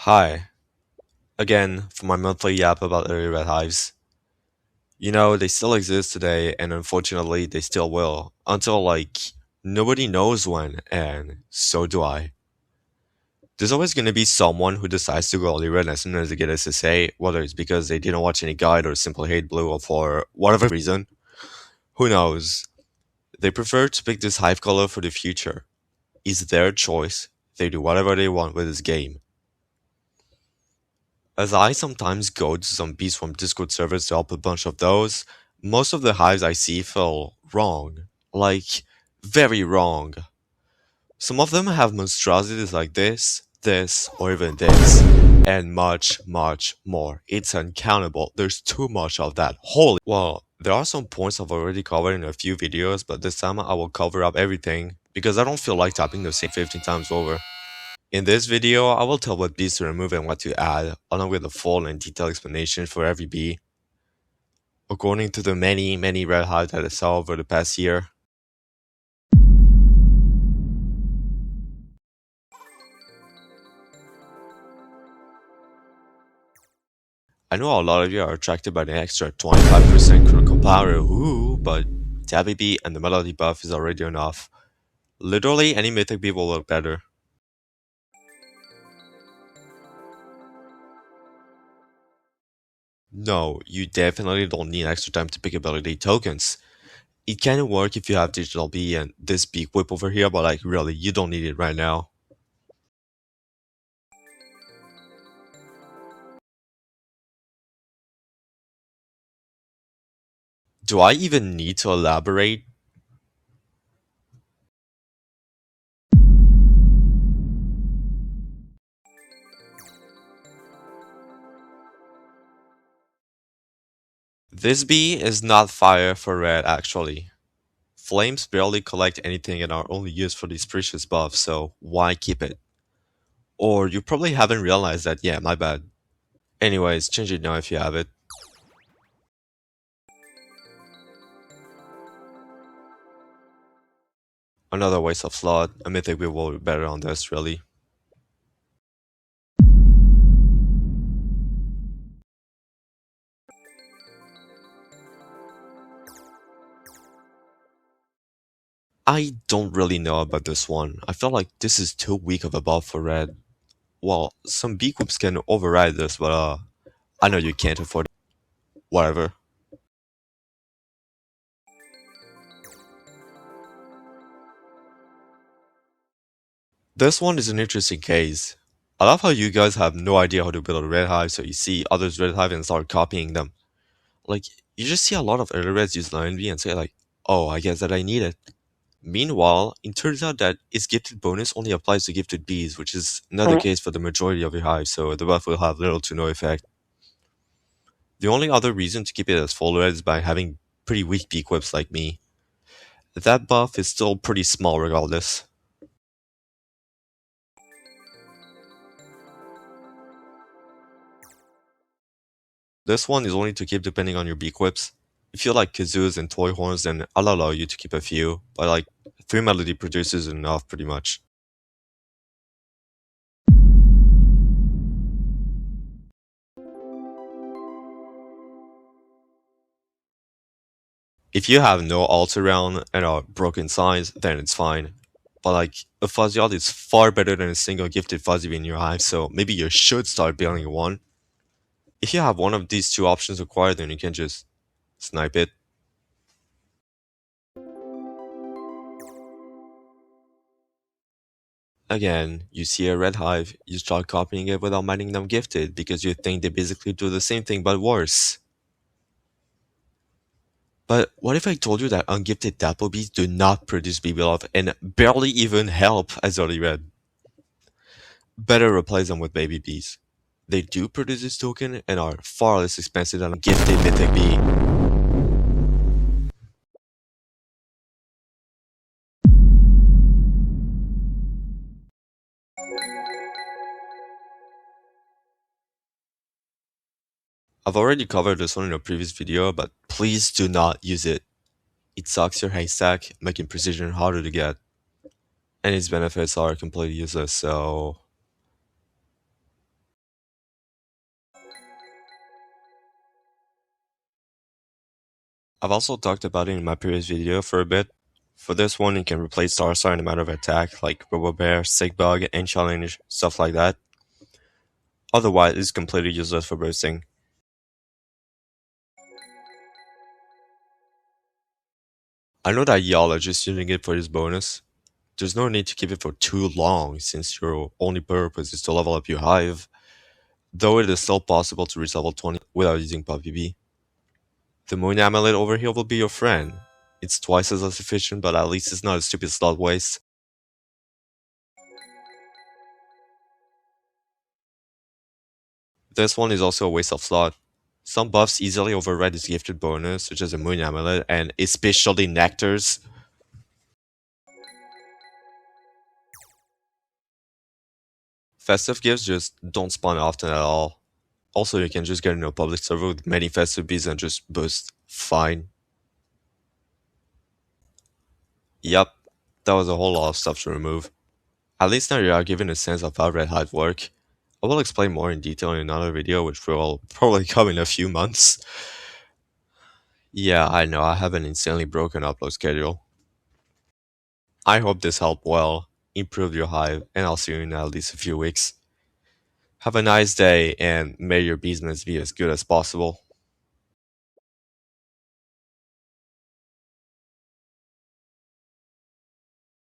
Hi, again for my monthly yap about early red hives. They still exist today, and unfortunately, they still will. Until, nobody knows when, and so do I. There's always going to be someone who decides to go early red as soon as they get SSA, whether it's because they didn't watch any guide or simply hate blue or for whatever reason. Who knows? They prefer to pick this hive color for the future. It's their choice. They do whatever they want with this game. As I sometimes go to some bees from Discord servers to help a bunch of those, most of the hives I see feel wrong. Like, very wrong. Some of them have monstrosities like this, or even this, and much, much more. It's uncountable. There's too much of that. Holy. Well, there are some points I've already covered in a few videos, but this time I will cover up everything because I don't feel like typing the same 15 times over. In this video, I will tell what bees to remove and what to add, along with a full and detailed explanation for every bee, according to the many, many red hives that I saw over the past year. I know a lot of you are attracted by the extra 25% critical power, ooh, but Tabby Bee and the Melody buff is already enough. Literally any Mythic Bee will look better. No, you definitely don't need extra time to pick ability tokens. It can work if you have Digital Bee and this Bee Whip over here, but really, you don't need it right now. Do I even need to elaborate? This bee is not fire for red actually. Flames barely collect anything and are only used for these precious buffs, so why keep it? Or you probably haven't realized that, yeah, my bad. Anyways, change it now if you have it. Another waste of slot, a mythic bee will be better on this really. I don't really know about this one. I feel like this is too weak of a buff for red. Well, some bee groups can override this, but I know you can't afford it. Whatever. This one is an interesting case. I love how you guys have no idea how to build a red hive, so you see others red hive and start copying them. Like, you just see a lot of other reds use Lion V and say like, oh, I guess that I need it. Meanwhile, it turns out that its gifted bonus only applies to gifted bees, which is not the case for the majority of your hives, so the buff will have little to no effect. The only other reason to keep it as full red is by having pretty weak bee equips like me. That buff is still pretty small regardless. This one is only to keep depending on your bee equips. If you like kazoos and toy horns, then I'll allow you to keep a few, but 3 melody producers is enough pretty much. If you have no alts around and are broken signs, then it's fine. But a fuzzy alt is far better than a single gifted fuzzy in your hive, so maybe you should start building one. If you have one of these two options acquired, then you can just snipe it. Again, you see a red hive, you start copying it without minding them gifted because you think they basically do the same thing but worse. But what if I told you that ungifted dapple bees do not produce BB love and barely even help as early red? Better replace them with baby bees. They do produce this token and are far less expensive than a gifted mythic bee. I've already covered this one in a previous video, but please do not use it. It sucks your haystack, making precision harder to get. And its benefits are completely useless, so I've also talked about it in my previous video for a bit. For this one, you can replace Starstar in a matter of attack, like Robo Bear, Sick Bug, and Challenge, stuff like that. Otherwise, it's completely useless for boosting. I know that y'all are just using it for this bonus. There's no need to keep it for too long since your only purpose is to level up your hive, though it is still possible to reach level 20 without using Puppy Bee. The Moon Amulet over here will be your friend. It's twice as efficient, but at least it's not a stupid slot waste. This one is also a waste of slot. Some buffs easily override this gifted bonus, such as the Moon Amulet and especially Nectars. Festive gifts just don't spawn often at all. Also, you can just get into a public server with many festive bees and just boost fine. Yup, that was a whole lot of stuff to remove. At least now you are given a sense of how Red Hive work. I will explain more in detail in another video, which will probably come in a few months. Yeah, I know, I have an insanely broken upload schedule. I hope this helped well, improve your hive, and I'll see you in at least a few weeks. Have a nice day, and may your business be as good as possible.